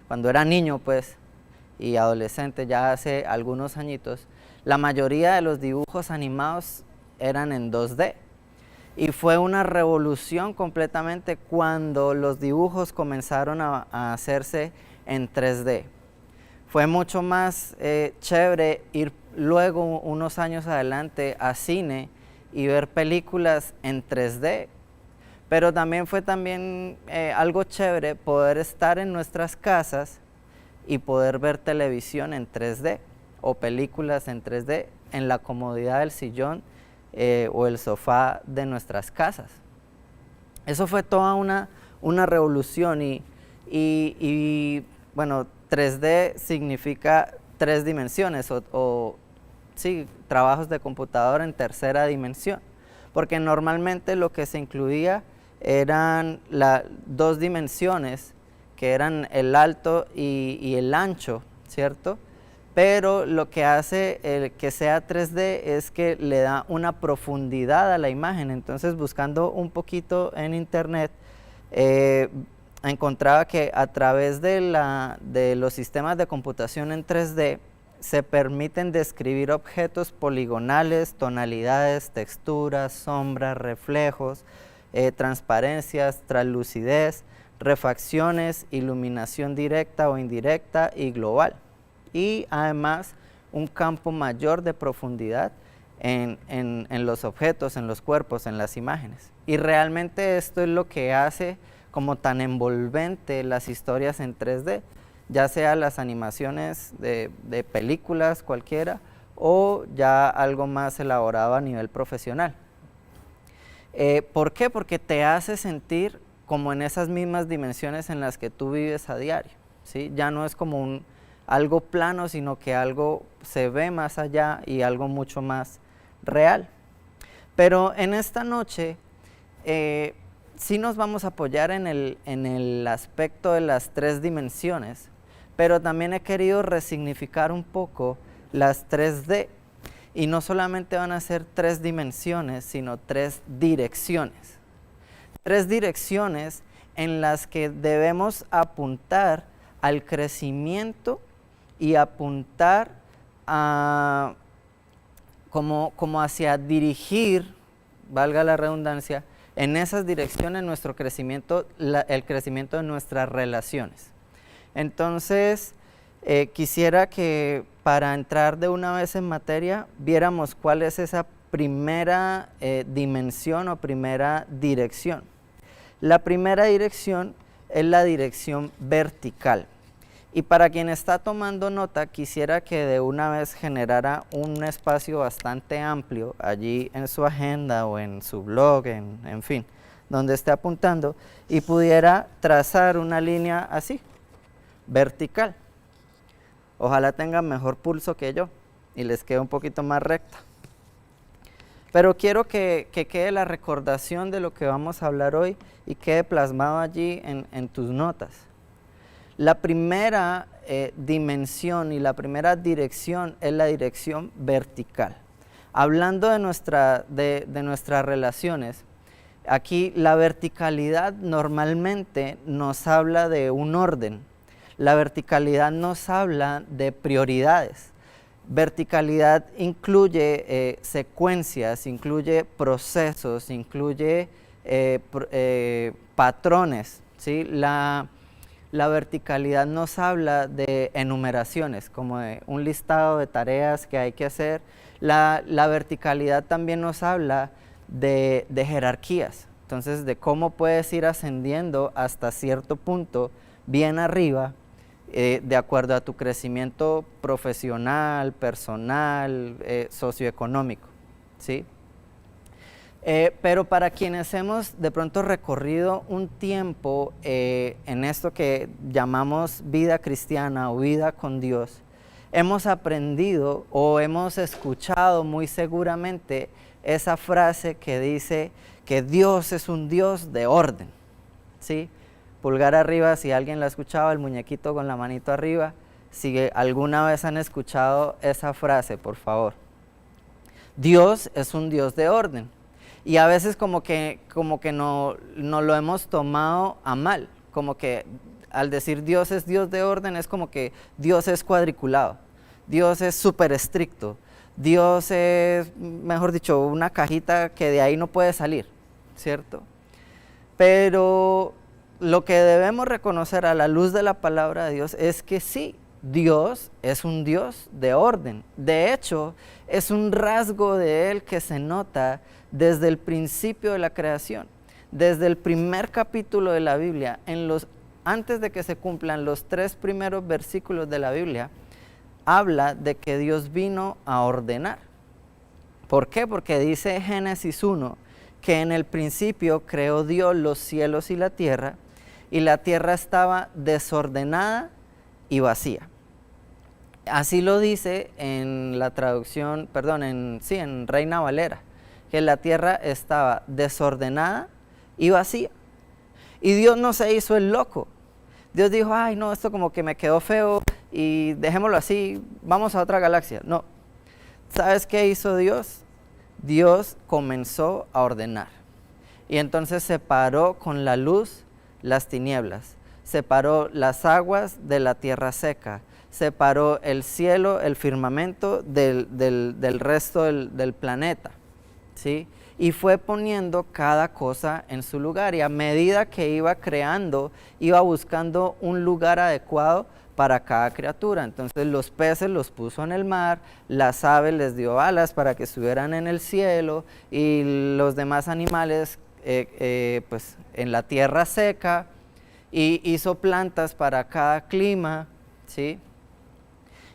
cuando era niño, pues, y adolescente, ya hace algunos añitos, la mayoría de los dibujos animados eran en 2D. Y fue una revolución completamente cuando los dibujos comenzaron a hacerse en 3D. Fue mucho más chévere ir luego, unos años adelante, a cine y ver películas en 3D. Pero también fue algo chévere poder estar en nuestras casas y poder ver televisión en 3D o películas en 3D en la comodidad del sillón o el sofá de nuestras casas. Eso fue toda una revolución y bueno, 3D significa 3 dimensiones sí, trabajos de computadora en tercera dimensión, porque normalmente lo que se incluía eran 2 dimensiones, que eran el alto y el ancho, ¿cierto? Pero lo que hace el que sea 3D es que le da una profundidad a la imagen. Entonces, buscando un poquito en internet, encontraba que a través de los sistemas de computación en 3D se permiten describir objetos poligonales, tonalidades, texturas, sombras, reflejos, transparencias, translucidez, refacciones, iluminación directa o indirecta y global. Y además un campo mayor de profundidad en los objetos, en los cuerpos, en las imágenes. Y realmente esto es lo que hace como tan envolvente las historias en 3D, ya sea las animaciones de películas cualquiera o ya algo más elaborado a nivel profesional. ¿Por qué? Porque te hace sentir como en esas mismas dimensiones en las que tú vives a diario, ¿sí? Ya no es como algo plano, sino que algo se ve más allá y algo mucho más real. Pero en esta noche sí nos vamos a apoyar en el aspecto de las 3 dimensiones, pero también he querido resignificar un poco las 3D. Y no solamente van a ser 3 dimensiones, sino 3 direcciones. 3 direcciones en las que debemos apuntar al crecimiento y apuntar como hacia dirigir, valga la redundancia, en esas direcciones nuestro crecimiento, el crecimiento de nuestras relaciones. Entonces, quisiera que para entrar de una vez en materia, viéramos cuál es esa primera dimensión o primera dirección. La primera dirección es la dirección vertical. Y para quien está tomando nota, quisiera que de una vez generara un espacio bastante amplio allí en su agenda o en su blog, en fin, donde esté apuntando, y pudiera trazar una línea así, vertical. Ojalá tengan mejor pulso que yo y les quede un poquito más recta. Pero quiero que quede la recordación de lo que vamos a hablar hoy y quede plasmado allí en tus notas. La primera dimensión y la primera dirección es la dirección vertical. Hablando de nuestras relaciones, aquí la verticalidad normalmente nos habla de un orden. La verticalidad nos habla de prioridades. Verticalidad incluye secuencias, incluye procesos, incluye patrones, ¿sí? La verticalidad nos habla de enumeraciones, como de un listado de tareas que hay que hacer. La verticalidad también nos habla de jerarquías, entonces de cómo puedes ir ascendiendo hasta cierto punto bien arriba, de acuerdo a tu crecimiento profesional, personal, socioeconómico, ¿sí? Pero para quienes hemos de pronto recorrido un tiempo en esto que llamamos vida cristiana o vida con Dios, hemos aprendido o hemos escuchado muy seguramente esa frase que dice que Dios es un Dios de orden, ¿sí? Pulgar arriba si alguien la ha escuchado, el muñequito con la manito arriba, si alguna vez han escuchado esa frase, por favor. Dios es un Dios de orden. Y a veces como que no lo hemos tomado a mal, como que al decir Dios es Dios de orden, es como que Dios es cuadriculado, Dios es súper estricto, Dios es, mejor dicho, una cajita que de ahí no puede salir, ¿cierto? Pero lo que debemos reconocer a la luz de la palabra de Dios es que sí, Dios es un Dios de orden. De hecho, es un rasgo de Él que se nota desde el principio de la creación. Desde el primer capítulo de la Biblia, antes de que se cumplan los 3 primeros versículos de la Biblia, habla de que Dios vino a ordenar. ¿Por qué? Porque dice Génesis 1 que en el principio creó Dios los cielos y la tierra estaba desordenada y vacía. Así lo dice en la traducción, en Reina Valera, que la tierra estaba desordenada y vacía. Y Dios no se hizo el loco. Dios dijo, ay no, esto como que me quedó feo y dejémoslo así, vamos a otra galaxia. No, ¿sabes qué hizo Dios? Dios comenzó a ordenar. Y entonces separó con la luz las tinieblas, separó las aguas de la tierra seca, separó el cielo, el firmamento del resto del planeta, ¿sí? Y fue poniendo cada cosa en su lugar, y a medida que iba creando, iba buscando un lugar adecuado para cada criatura. Entonces los peces los puso en el mar, las aves les dio alas para que estuvieran en el cielo, y los demás animales pues en la tierra seca, y hizo plantas para cada clima, ¿sí?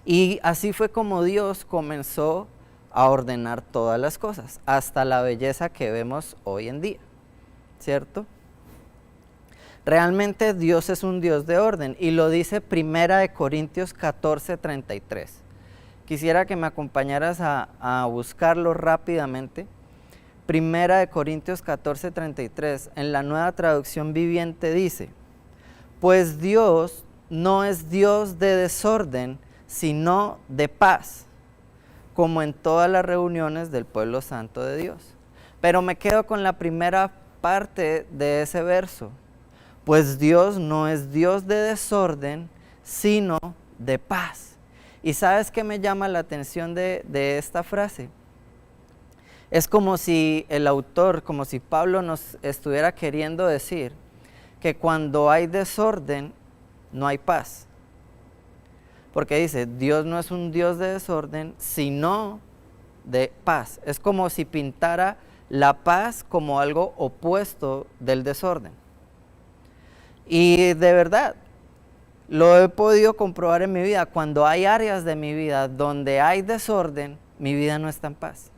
Y así fue como Dios comenzó a ordenar todas las cosas, hasta la belleza que vemos hoy en día, ¿cierto? Realmente Dios es un Dios de orden, y lo dice 1 Corintios 14:33. Quisiera que me acompañaras a buscarlo rápidamente. 1 Corintios 14:33, en la Nueva Traducción Viviente dice, pues Dios no es Dios de desorden, sino de paz, como en todas las reuniones del pueblo santo de Dios. Pero me quedo con la primera parte de ese verso. Pues Dios no es Dios de desorden, sino de paz. ¿Y sabes qué me llama la atención de esta frase? Es como si el autor, como si Pablo nos estuviera queriendo decir que cuando hay desorden, no hay paz. Porque dice, Dios no es un Dios de desorden, sino de paz. Es como si pintara la paz como algo opuesto del desorden. Y de verdad, lo he podido comprobar en mi vida. Cuando hay áreas de mi vida donde hay desorden, mi vida no está en paz.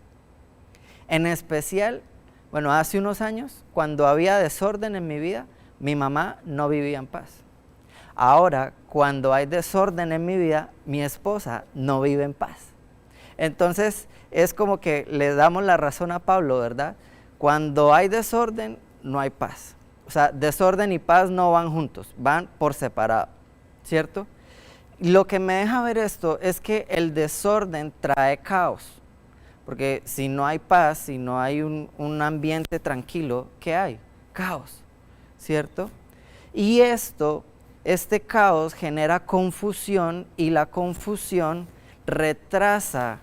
En especial, hace unos años, cuando había desorden en mi vida, mi mamá no vivía en paz. Ahora, cuando hay desorden en mi vida, mi esposa no vive en paz. Entonces, es como que le damos la razón a Pablo, ¿verdad? Cuando hay desorden, no hay paz. O sea, desorden y paz no van juntos, van por separado, ¿cierto? Y lo que me deja ver esto es que el desorden trae caos. Porque si no hay paz, si no hay un ambiente tranquilo, ¿qué hay? Caos, ¿cierto? Y este caos genera confusión, y la confusión retrasa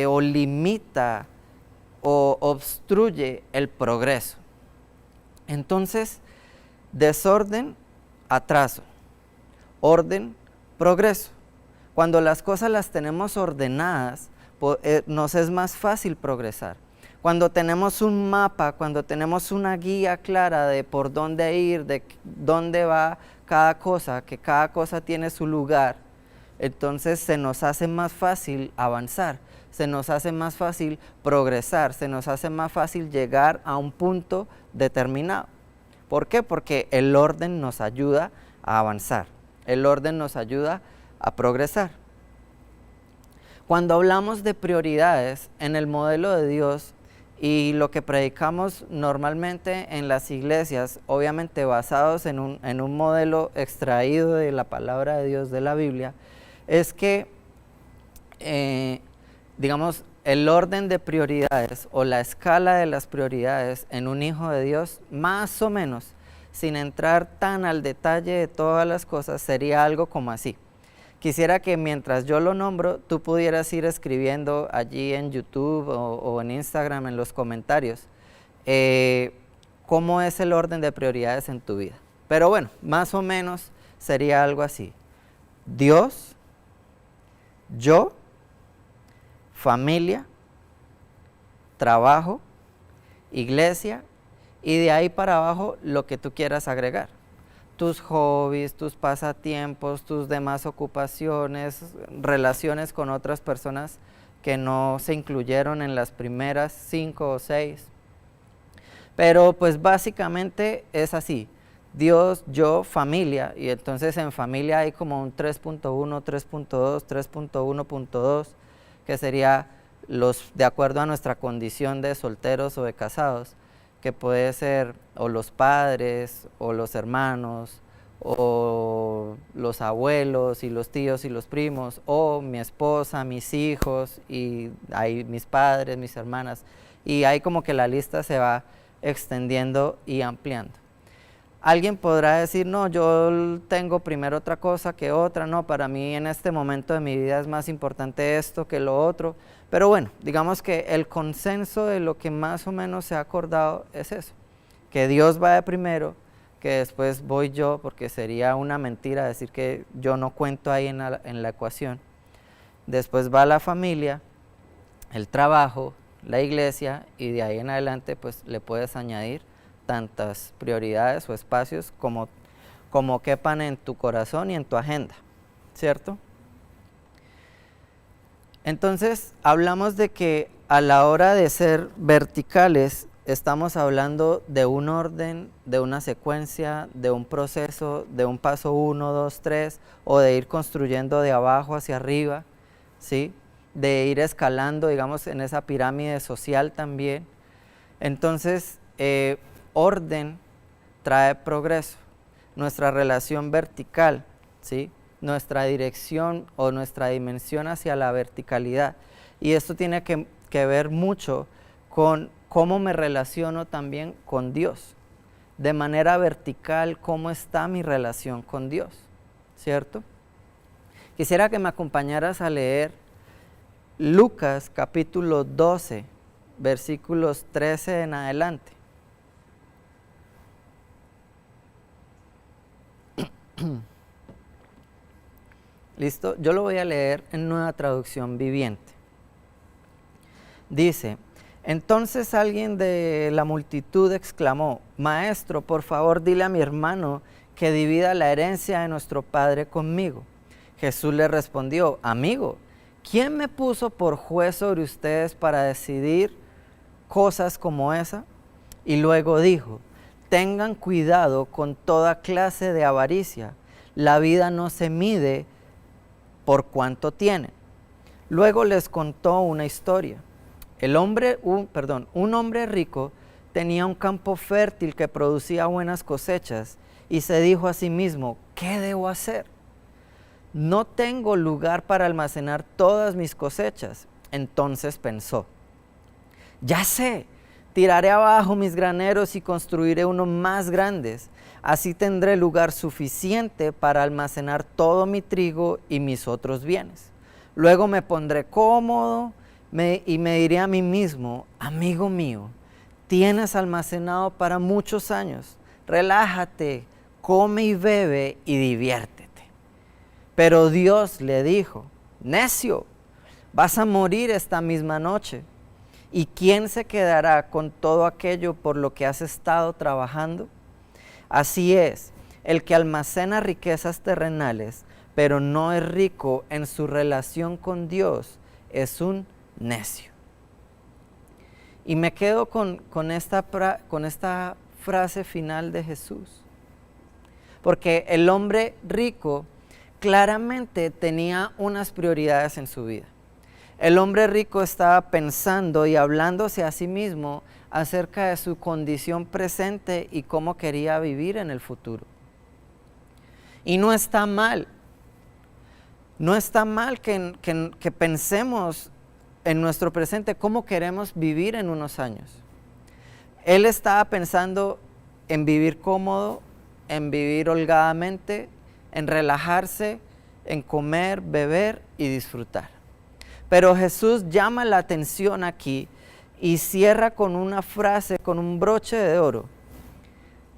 o limita o obstruye el progreso. Entonces, desorden, atraso; orden, progreso. Cuando las cosas las tenemos ordenadas, nos es más fácil progresar. Cuando tenemos un mapa, cuando tenemos una guía clara de por dónde ir, de dónde va cada cosa, que cada cosa tiene su lugar, entonces se nos hace más fácil avanzar, se nos hace más fácil progresar, se nos hace más fácil llegar a un punto determinado. ¿Por qué? Porque el orden nos ayuda a avanzar, el orden nos ayuda a progresar. Cuando hablamos de prioridades en el modelo de Dios y lo que predicamos normalmente en las iglesias, obviamente basados en un modelo extraído de la palabra de Dios, de la Biblia, es que, digamos, el orden de prioridades o la escala de las prioridades en un hijo de Dios más o menos sin entrar tan al detalle de todas las cosas, sería algo como así. Quisiera que mientras yo lo nombro, tú pudieras ir escribiendo allí en YouTube o en Instagram en los comentarios cómo es el orden de prioridades en tu vida. Pero bueno, más o menos sería algo así. Dios, yo, familia, trabajo, iglesia y de ahí para abajo lo que tú quieras agregar. Tus hobbies, tus pasatiempos, tus demás ocupaciones, relaciones con otras personas que no se incluyeron en las primeras 5 o 6. Pero pues básicamente es así. Dios, yo, familia, y entonces en familia hay como un 3.1, 3.2, 3.1.2, que sería los de acuerdo a nuestra condición de solteros o de casados, que puede ser o los padres, o los hermanos, o los abuelos, y los tíos y los primos, o mi esposa, mis hijos, y ahí mis padres, mis hermanas, y ahí como que la lista se va extendiendo y ampliando. Alguien podrá decir, no, yo tengo primero otra cosa que otra, no, para mí en este momento de mi vida es más importante esto que lo otro, pero bueno, digamos que el consenso de lo que más o menos se ha acordado es eso, que Dios va de primero, que después voy yo, porque sería una mentira decir que yo no cuento ahí en la ecuación, después va la familia, el trabajo, la iglesia, y de ahí en adelante pues le puedes añadir tantas prioridades o espacios como quepan en tu corazón y en tu agenda, ¿cierto? Entonces, hablamos de que a la hora de ser verticales, estamos hablando de un orden, de una secuencia, de un proceso, de un paso 1, 2, 3, o de ir construyendo de abajo hacia arriba, ¿sí? De ir escalando, digamos, en esa pirámide social también. Entonces, orden trae progreso. Nuestra relación vertical, ¿sí? Nuestra dirección o nuestra dimensión hacia la verticalidad. Y esto tiene que ver mucho con cómo me relaciono también con Dios. De manera vertical, cómo está mi relación con Dios, ¿cierto? Quisiera que me acompañaras a leer Lucas capítulo 12, versículos 13 en adelante. ¿Listo? Yo lo voy a leer en Nueva Traducción Viviente. Dice, entonces alguien de la multitud exclamó, Maestro, por favor dile a mi hermano que divida la herencia de nuestro padre conmigo. Jesús le respondió, amigo, ¿quién me puso por juez sobre ustedes para decidir cosas como esa? Y luego dijo, tengan cuidado con toda clase de avaricia, la vida no se mide por cuánto tienen. Luego les contó una historia. Un hombre rico tenía un campo fértil que producía buenas cosechas y se dijo a sí mismo, ¿qué debo hacer? No tengo lugar para almacenar todas mis cosechas. Entonces pensó, ya sé, tiraré abajo mis graneros y construiré unos más grandes. Así tendré lugar suficiente para almacenar todo mi trigo y mis otros bienes. Luego me pondré cómodo y me diré a mí mismo, amigo mío, tienes almacenado para muchos años. Relájate, come y bebe y diviértete. Pero Dios le dijo, necio, vas a morir esta misma noche. ¿Y quién se quedará con todo aquello por lo que has estado trabajando? Así es, el que almacena riquezas terrenales, pero no es rico en su relación con Dios, es un necio. Y me quedo con esta frase final de Jesús, porque el hombre rico claramente tenía unas prioridades en su vida. El hombre rico estaba pensando y hablándose a sí mismo acerca de su condición presente y cómo quería vivir en el futuro. Y no está mal. No está mal que pensemos en nuestro presente cómo queremos vivir en unos años. Él estaba pensando en vivir cómodo, en vivir holgadamente, en relajarse, en comer, beber y disfrutar. Pero Jesús llama la atención aquí y cierra con una frase, con un broche de oro.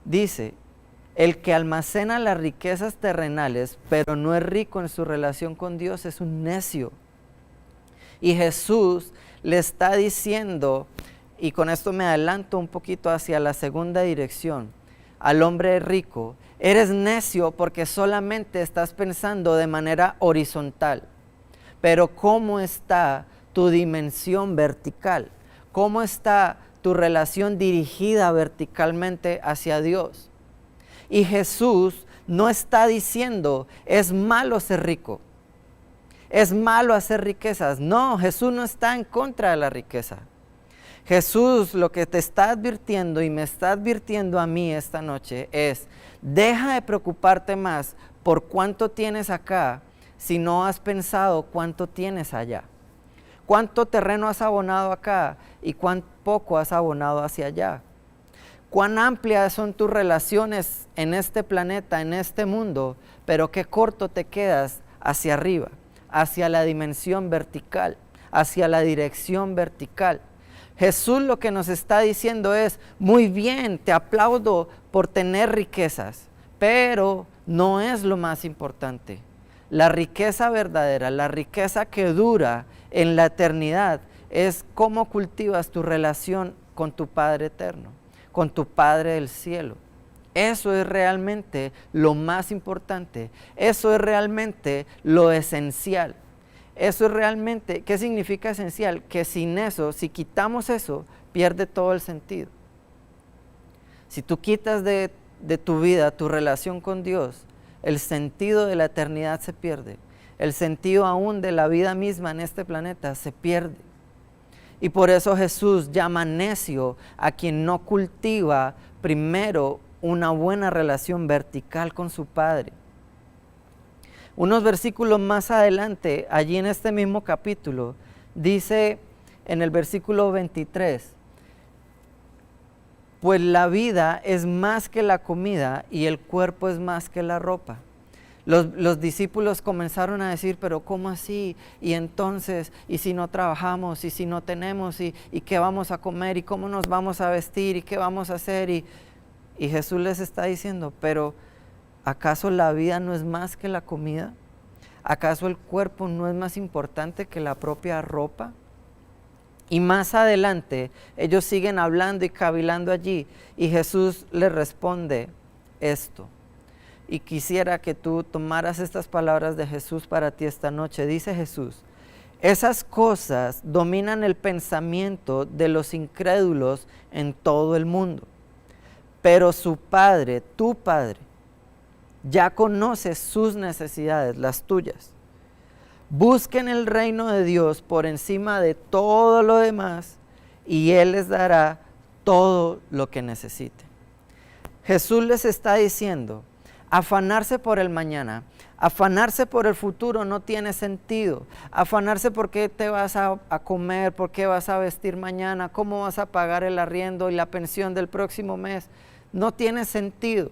Dice, el que almacena las riquezas terrenales, pero no es rico en su relación con Dios, es un necio. Y Jesús le está diciendo, y con esto me adelanto un poquito hacia la segunda dirección, al hombre rico, eres necio porque solamente estás pensando de manera horizontal. Pero ¿cómo está tu dimensión vertical? ¿Cómo está tu relación dirigida verticalmente hacia Dios? Y Jesús no está diciendo, es malo ser rico, es malo hacer riquezas. No, Jesús no está en contra de la riqueza. Jesús lo que te está advirtiendo y me está advirtiendo a mí esta noche es, deja de preocuparte más por cuánto tienes acá si no has pensado cuánto tienes allá. ¿Cuánto terreno has abonado acá y cuán poco has abonado hacia allá? ¿Cuán amplias son tus relaciones en este planeta, en este mundo, pero qué corto te quedas hacia arriba, hacia la dimensión vertical, hacia la dirección vertical? Jesús lo que nos está diciendo es, muy bien, te aplaudo por tener riquezas, pero no es lo más importante. La riqueza verdadera, la riqueza que dura en la eternidad, es cómo cultivas tu relación con tu Padre eterno, con tu Padre del cielo. Eso es realmente lo más importante, eso es realmente lo esencial. Eso es realmente, ¿qué significa esencial? Que sin eso, si quitamos eso, pierde todo el sentido. Si tú quitas de tu vida tu relación con Dios, el sentido de la eternidad se pierde. El sentido aún de la vida misma en este planeta se pierde. Y por eso Jesús llama necio a quien no cultiva primero una buena relación vertical con su Padre. Unos versículos más adelante, allí en este mismo capítulo, dice en el versículo 23, pues la vida es más que la comida y el cuerpo es más que la ropa. Los discípulos comenzaron a decir, pero ¿cómo así? Y entonces, ¿y si no trabajamos? ¿Y si no tenemos? ¿Y qué vamos a comer? ¿Y cómo nos vamos a vestir? ¿Y qué vamos a hacer? Y Jesús les está diciendo, pero ¿acaso la vida no es más que la comida? ¿Acaso el cuerpo no es más importante que la propia ropa? Y más adelante, ellos siguen hablando y cavilando allí, y Jesús les responde esto. Y quisiera que tú tomaras estas palabras de Jesús para ti esta noche. Dice Jesús, esas cosas dominan el pensamiento de los incrédulos en todo el mundo. Pero su Padre, tu Padre, ya conoce sus necesidades, las tuyas. Busquen el reino de Dios por encima de todo lo demás y Él les dará todo lo que necesiten. Jesús les está diciendo, afanarse por el mañana, afanarse por el futuro no tiene sentido. Afanarse por qué te vas a comer, por qué vas a vestir mañana, cómo vas a pagar el arriendo y la pensión del próximo mes, no tiene sentido.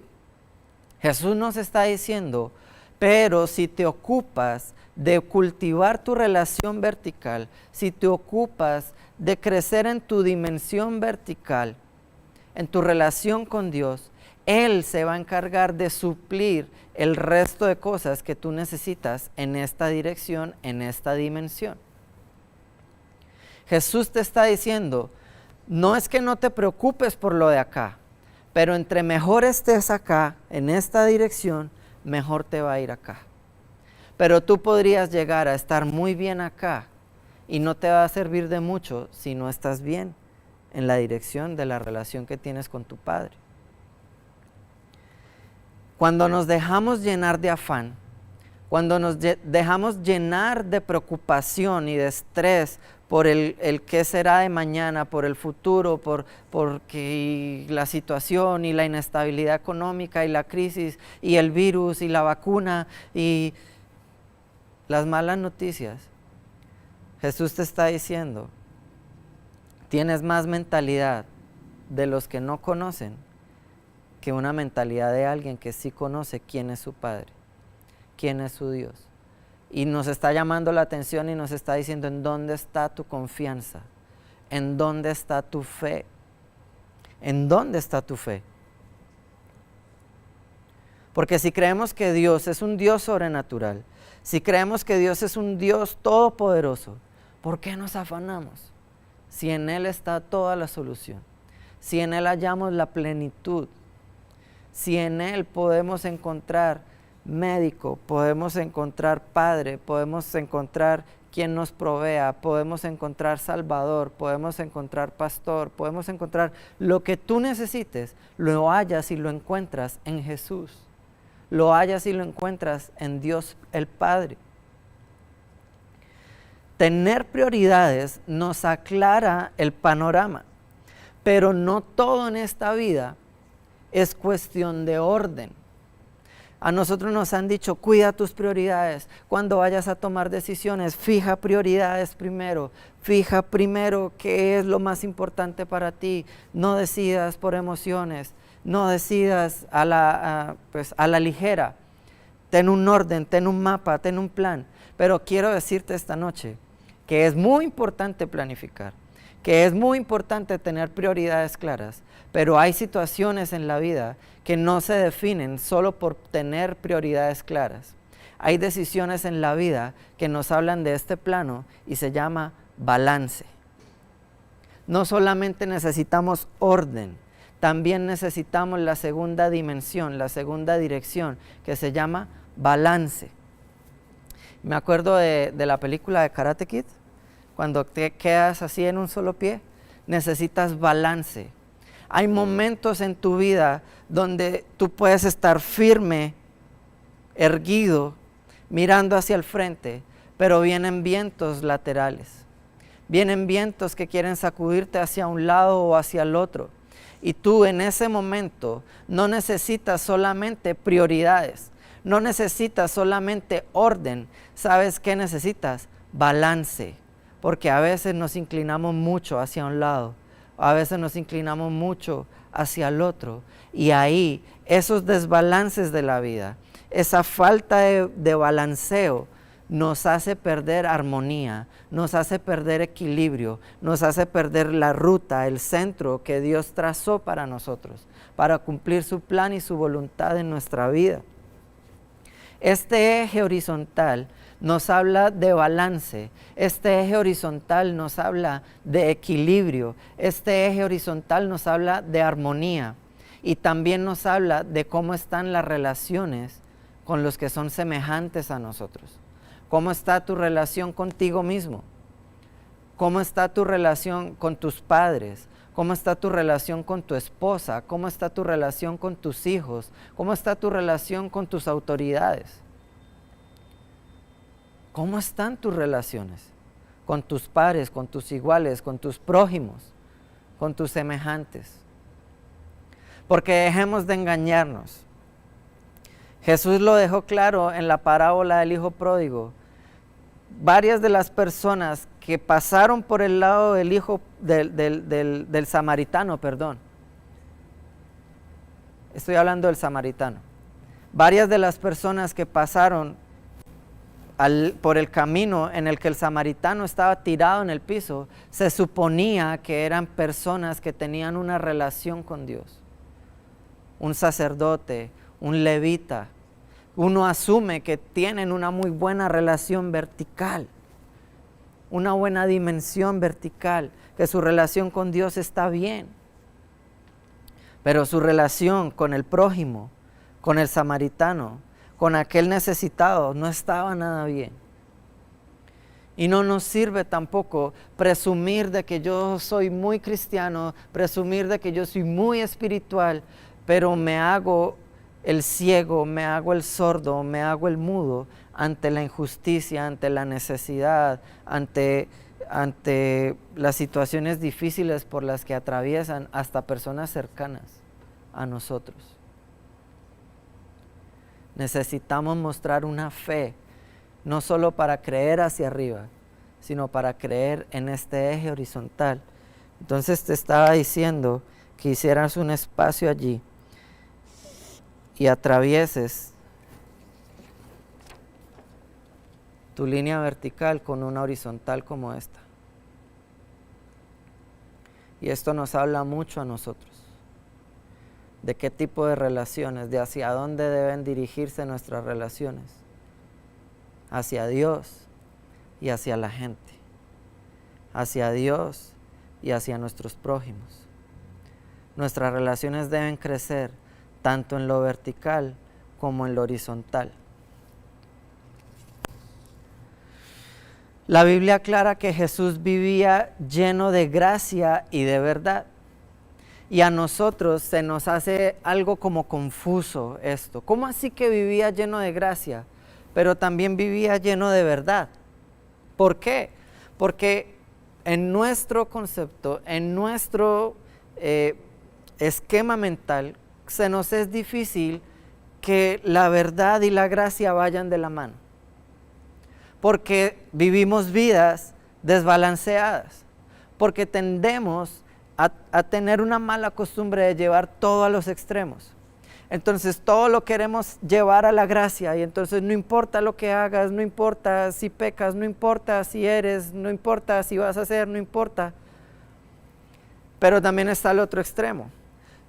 Jesús nos está diciendo, pero si te ocupas de cultivar tu relación vertical, si te ocupas de crecer en tu dimensión vertical, en tu relación con Dios, Él se va a encargar de suplir el resto de cosas que tú necesitas en esta dirección, en esta dimensión. Jesús te está diciendo, no es que no te preocupes por lo de acá, pero entre mejor estés acá, en esta dirección, mejor te va a ir acá. Pero tú podrías llegar a estar muy bien acá y no te va a servir de mucho si no estás bien en la dirección de la relación que tienes con tu Padre. Cuando nos dejamos llenar de afán, cuando nos dejamos llenar de preocupación y de estrés por el qué será de mañana, por el futuro, porque la situación y la inestabilidad económica y la crisis y el virus y la vacuna y las malas noticias, Jesús te está diciendo, tienes más mentalidad de los que no conocen que una mentalidad de alguien que sí conoce quién es su Padre, quién es su Dios. Y nos está llamando la atención y nos está diciendo en dónde está tu confianza, en dónde está tu fe, en dónde está tu fe. Porque si creemos que Dios es un Dios sobrenatural, si creemos que Dios es un Dios todopoderoso, ¿por qué nos afanamos? Si en Él está toda la solución, si en Él hallamos la plenitud, si en Él podemos encontrar médico, podemos encontrar Padre, podemos encontrar quien nos provea, podemos encontrar Salvador, podemos encontrar Pastor, podemos encontrar lo que tú necesites, lo hallas y lo encuentras en Jesús. Lo hallas y lo encuentras en Dios el Padre. Tener prioridades nos aclara el panorama, pero no todo en esta vida es cuestión de orden. A nosotros nos han dicho, cuida tus prioridades. Cuando vayas a tomar decisiones, fija prioridades primero. Fija primero qué es lo más importante para ti. No decidas por emociones. No decidas a la ligera. Ten un orden, ten un mapa, ten un plan. Pero quiero decirte esta noche que es muy importante planificar, que es muy importante tener prioridades claras, pero hay situaciones en la vida que no se definen solo por tener prioridades claras. Hay decisiones en la vida que nos hablan de este plano y se llama balance. No solamente necesitamos orden, también necesitamos la segunda dimensión, la segunda dirección, que se llama balance. Me acuerdo de la película de Karate Kid, cuando te quedas así en un solo pie, necesitas balance. Hay momentos en tu vida donde tú puedes estar firme, erguido, mirando hacia el frente, pero vienen vientos laterales. Vienen vientos que quieren sacudirte hacia un lado o hacia el otro. Y tú en ese momento no necesitas solamente prioridades, no necesitas solamente orden. ¿Sabes qué necesitas? Balance. Porque a veces nos inclinamos mucho hacia un lado, a veces nos inclinamos mucho hacia el otro. Y ahí, esos desbalances de la vida, esa falta de balanceo, nos hace perder armonía, nos hace perder equilibrio, nos hace perder la ruta, el centro que Dios trazó para nosotros, para cumplir su plan y su voluntad en nuestra vida. Este eje horizontal nos habla de balance, este eje horizontal nos habla de equilibrio, este eje horizontal nos habla de armonía y también nos habla de cómo están las relaciones con los que son semejantes a nosotros. ¿Cómo está tu relación contigo mismo? ¿Cómo está tu relación con tus padres? ¿Cómo está tu relación con tu esposa? ¿Cómo está tu relación con tus hijos? ¿Cómo está tu relación con tus autoridades? ¿Cómo están tus relaciones con tus pares, con tus iguales, con tus prójimos, con tus semejantes? Porque dejemos de engañarnos. Jesús lo dejó claro en la parábola del hijo pródigo. Varias de las personas que pasaron por el lado del hijo del samaritano, estoy hablando del samaritano. Varias de las personas que pasaron por el camino en el que el samaritano estaba tirado en el piso, se suponía que eran personas que tenían una relación con Dios. Un sacerdote, un levita. Uno asume que tienen una muy buena relación vertical, una buena dimensión vertical, que su relación con Dios está bien. Pero su relación con el prójimo, con el samaritano, con aquel necesitado, no estaba nada bien. Y no nos sirve tampoco presumir de que yo soy muy cristiano, presumir de que yo soy muy espiritual, pero me hago el ciego, me hago el sordo, me hago el mudo ante la injusticia, ante la necesidad, ante las situaciones difíciles por las que atraviesan hasta personas cercanas a nosotros. Necesitamos mostrar una fe, no solo para creer hacia arriba, sino para creer en este eje horizontal. Entonces te estaba diciendo que hicieras un espacio allí. y atravieses tu línea vertical con una horizontal como esta. Y esto nos habla mucho a nosotros, de qué tipo de relaciones, de hacia dónde deben dirigirse nuestras relaciones, hacia Dios y hacia la gente, hacia Dios y hacia nuestros prójimos. Nuestras relaciones deben crecer tanto en lo vertical como en lo horizontal. La Biblia aclara que Jesús vivía lleno de gracia y de verdad. Y a nosotros se nos hace algo como confuso esto. ¿Cómo así que vivía lleno de gracia, pero también vivía lleno de verdad? ¿Por qué? Porque en nuestro concepto, en nuestro esquema mental, se nos es difícil que la verdad y la gracia vayan de la mano. Porque vivimos vidas desbalanceadas, porque tendemos a tener una mala costumbre de llevar todo a los extremos. Entonces todo lo queremos llevar a la gracia y entonces no importa lo que hagas, no importa si pecas, no importa si eres, no importa si vas a hacer, no importa. Pero también está el otro extremo.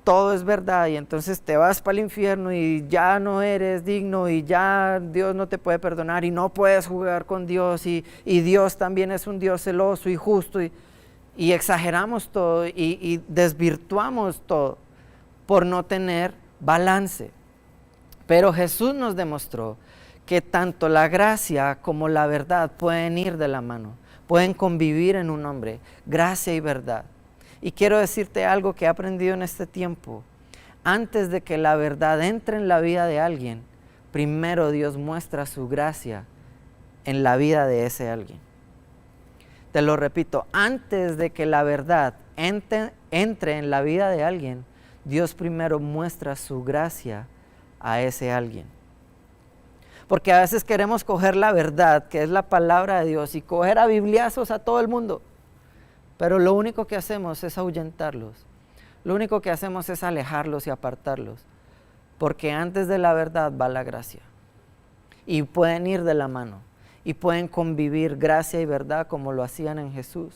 Todo es verdad y entonces te vas para el infierno y ya no eres digno y ya Dios no te puede perdonar y no puedes jugar con Dios y Dios también es un Dios celoso y justo y exageramos todo y desvirtuamos todo por no tener balance. Pero Jesús nos demostró que tanto la gracia como la verdad pueden ir de la mano, pueden convivir en un hombre, gracia y verdad. Y quiero decirte algo que he aprendido en este tiempo. Antes de que la verdad entre en la vida de alguien, primero Dios muestra su gracia en la vida de ese alguien. Te lo repito, antes de que la verdad entre en la vida de alguien, Dios primero muestra su gracia a ese alguien. Porque a veces queremos coger la verdad, que es la palabra de Dios, y coger a bibliazos a todo el mundo. Pero lo único que hacemos es ahuyentarlos. Lo único que hacemos es alejarlos y apartarlos. Porque antes de la verdad va la gracia. Y pueden ir de la mano. Y pueden convivir gracia y verdad como lo hacían en Jesús.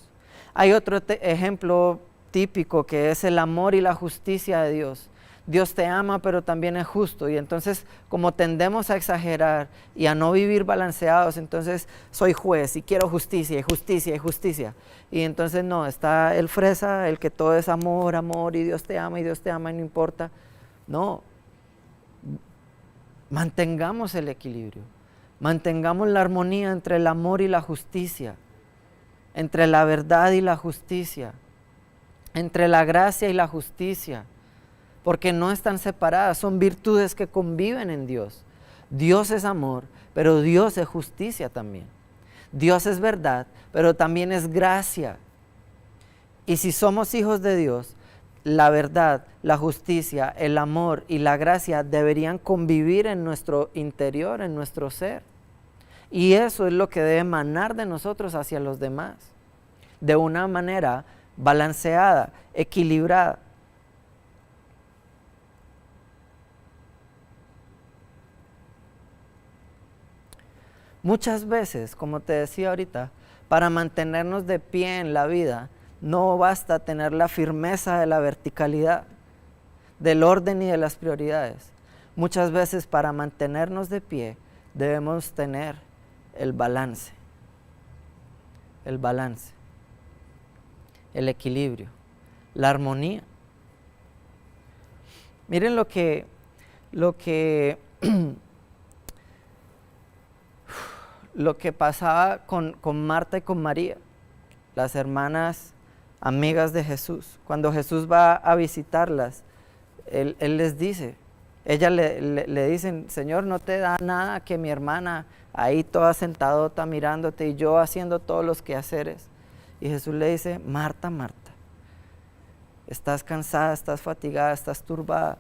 Hay otro ejemplo típico que es el amor y la justicia de Dios. Dios te ama, pero también es justo. Y entonces, como tendemos a exagerar y a no vivir balanceados, entonces soy juez y quiero justicia y justicia y justicia. Y entonces no, está el fresa, el que todo es amor, amor, y Dios te ama y no importa. No, mantengamos el equilibrio, mantengamos la armonía entre el amor y la justicia, entre la verdad y la justicia, entre la gracia y la justicia. Porque no están separadas, son virtudes que conviven en Dios. Dios es amor, pero Dios es justicia también. Dios es verdad, pero también es gracia. Y si somos hijos de Dios, la verdad, la justicia, el amor y la gracia deberían convivir en nuestro interior, en nuestro ser. Y eso es lo que debe emanar de nosotros hacia los demás, de una manera balanceada, equilibrada. Muchas veces, como te decía ahorita, para mantenernos de pie en la vida, no basta tener la firmeza de la verticalidad, del orden y de las prioridades. Muchas veces para mantenernos de pie debemos tener el balance, el equilibrio, la armonía. Miren lo que pasaba con Marta y con María, las hermanas amigas de Jesús. Cuando Jesús va a visitarlas, Él les dice, ellas le dicen, Señor, ¿no te da nada que mi hermana ahí toda sentadota mirándote y yo haciendo todos los quehaceres? Y Jesús le dice, Marta, Marta, estás cansada, estás fatigada, estás turbada,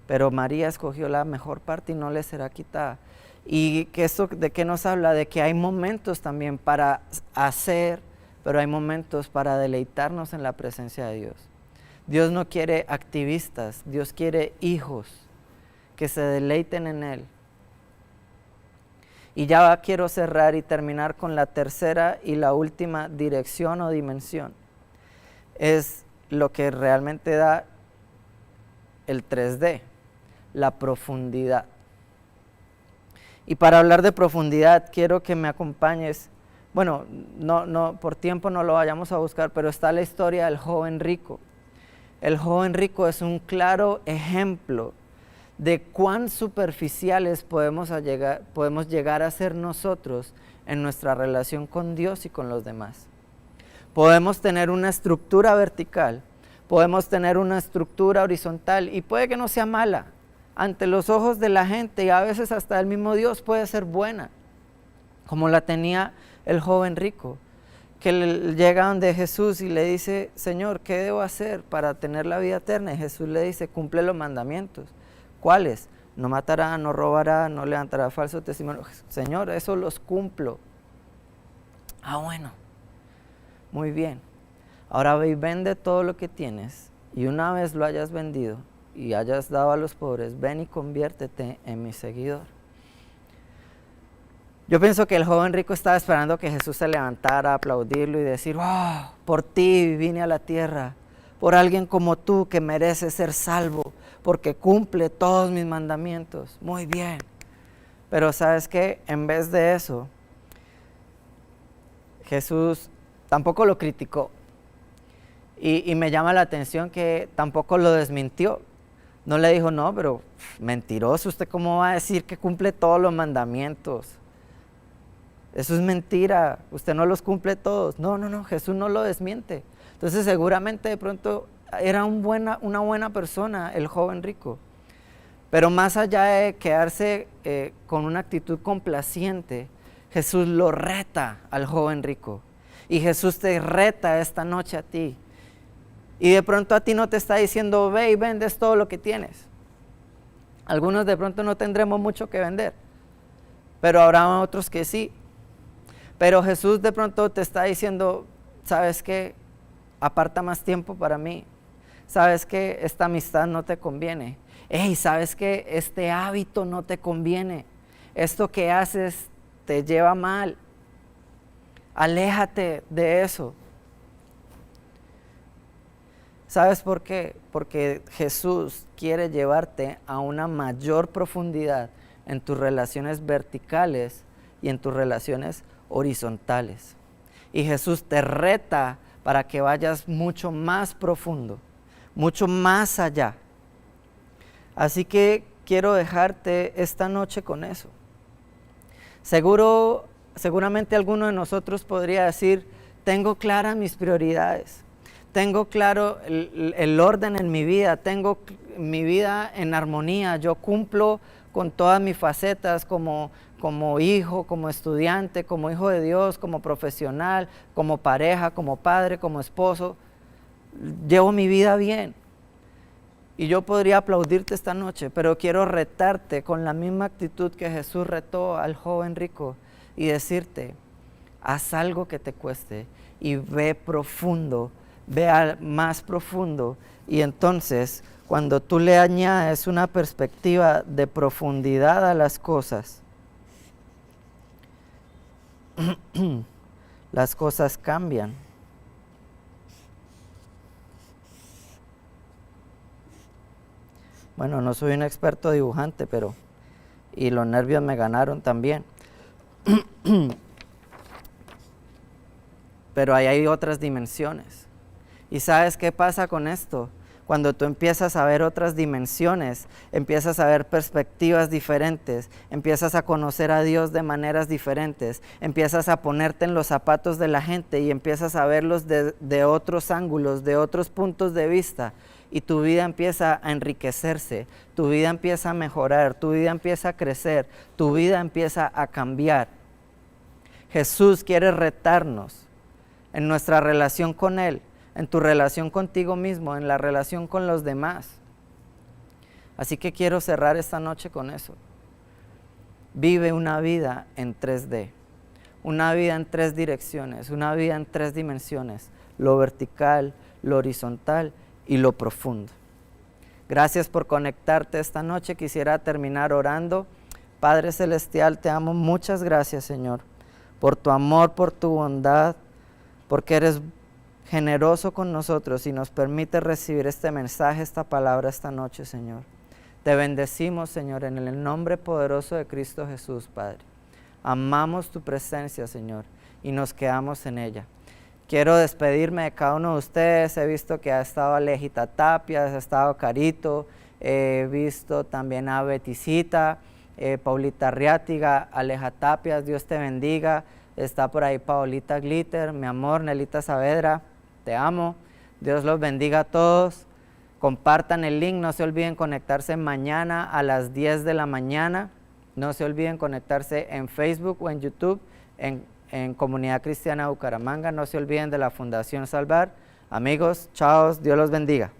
pero María escogió la mejor parte y no le será quitada. Y que eso, ¿de qué nos habla? De que hay momentos también para hacer, pero hay momentos para deleitarnos en la presencia de Dios. Dios no quiere activistas, Dios quiere hijos que se deleiten en Él. Y ya quiero cerrar y terminar con la tercera y la última dirección o dimensión. Es lo que realmente da el 3D, la profundidad. Y para hablar de profundidad, quiero que me acompañes. Bueno, no, por tiempo no lo vayamos a buscar, pero está la historia del joven rico. El joven rico es un claro ejemplo de cuán superficiales podemos llegar a ser nosotros en nuestra relación con Dios y con los demás. Podemos tener una estructura vertical, podemos tener una estructura horizontal y puede que no sea mala. Ante los ojos de la gente y a veces hasta el mismo Dios puede ser buena, como la tenía el joven rico, que llega donde Jesús y le dice: Señor, ¿qué debo hacer para tener la vida eterna? Y Jesús le dice: cumple los mandamientos. ¿Cuáles? No matará, no robará, no levantará falso testimonio. Señor, eso los cumplo. Ah, bueno, muy bien. Ahora ve y vende todo lo que tienes, y una vez lo hayas vendido y hayas dado a los pobres, ven y conviértete en mi seguidor. Yo pienso que el joven rico estaba esperando que Jesús se levantara a aplaudirlo y decir: ¡oh, por ti vine a la tierra! Por alguien como tú que merece ser salvo, porque cumple todos mis mandamientos. Muy bien. Pero ¿sabes qué? En vez de eso, Jesús tampoco lo criticó. Y me llama la atención que tampoco lo desmintió. No le dijo: no, pero mentiroso, ¿usted cómo va a decir que cumple todos los mandamientos? Eso es mentira, usted no los cumple todos. No, Jesús no lo desmiente. Entonces seguramente de pronto era una buena persona el joven rico. Pero más allá de quedarse con una actitud complaciente, Jesús lo reta al joven rico. Y Jesús te reta esta noche a ti. Y de pronto a ti no te está diciendo: ve y vendes todo lo que tienes. Algunos de pronto no tendremos mucho que vender, pero habrá otros que sí. Pero Jesús de pronto te está diciendo: ¿sabes qué? Aparta más tiempo para mí. ¿Sabes qué? Esta amistad no te conviene. Hey, ¿sabes qué? Este hábito no te conviene. Esto que haces te lleva mal. Aléjate de eso. ¿Sabes por qué? Porque Jesús quiere llevarte a una mayor profundidad en tus relaciones verticales y en tus relaciones horizontales. Y Jesús te reta para que vayas mucho más profundo, mucho más allá. Así que quiero dejarte esta noche con eso. Seguramente alguno de nosotros podría decir: tengo claras mis prioridades. Tengo claro el orden en mi vida, tengo mi vida en armonía, yo cumplo con todas mis facetas como hijo, como estudiante, como hijo de Dios, como profesional, como pareja, como padre, como esposo. Llevo mi vida bien. Y yo podría aplaudirte esta noche, pero quiero retarte con la misma actitud que Jesús retó al joven rico y decirte: haz algo que te cueste y ve profundo. Vea más profundo, y entonces cuando tú le añades una perspectiva de profundidad a las cosas, las cosas cambian. Bueno, no soy un experto dibujante, y los nervios me ganaron también. Pero ahí hay otras dimensiones. ¿Y sabes qué pasa con esto? Cuando tú empiezas a ver otras dimensiones, empiezas a ver perspectivas diferentes, empiezas a conocer a Dios de maneras diferentes, empiezas a ponerte en los zapatos de la gente y empiezas a verlos de otros ángulos, de otros puntos de vista, y tu vida empieza a enriquecerse, tu vida empieza a mejorar, tu vida empieza a crecer, tu vida empieza a cambiar. Jesús quiere retarnos en nuestra relación con Él, en tu relación contigo mismo, en la relación con los demás. Así que quiero cerrar esta noche con eso. Vive una vida en 3D, una vida en 3 direcciones, una vida en 3 dimensiones, lo vertical, lo horizontal y lo profundo. Gracias por conectarte esta noche. Quisiera terminar orando. Padre Celestial, te amo. Muchas gracias, Señor, por tu amor, por tu bondad, porque eres generoso con nosotros y nos permite recibir este mensaje, esta palabra esta noche, Señor. Te bendecimos, Señor, en el nombre poderoso de Cristo Jesús, Padre. Amamos tu presencia, Señor, y nos quedamos en ella. Quiero despedirme de cada uno de ustedes. He visto que ha estado Alejita Tapias, ha estado Carito, he visto también a Beticita, Paulita Arriátiga, Aleja Tapias, Dios te bendiga. Está por ahí Paolita Glitter, mi amor, Nelita Saavedra, te amo. Dios los bendiga a todos. Compartan el link, no se olviden conectarse mañana a las 10 de la mañana. No se olviden conectarse en Facebook o en YouTube, en Comunidad Cristiana Bucaramanga. No se olviden de la Fundación Salvar. Amigos, chao, Dios los bendiga.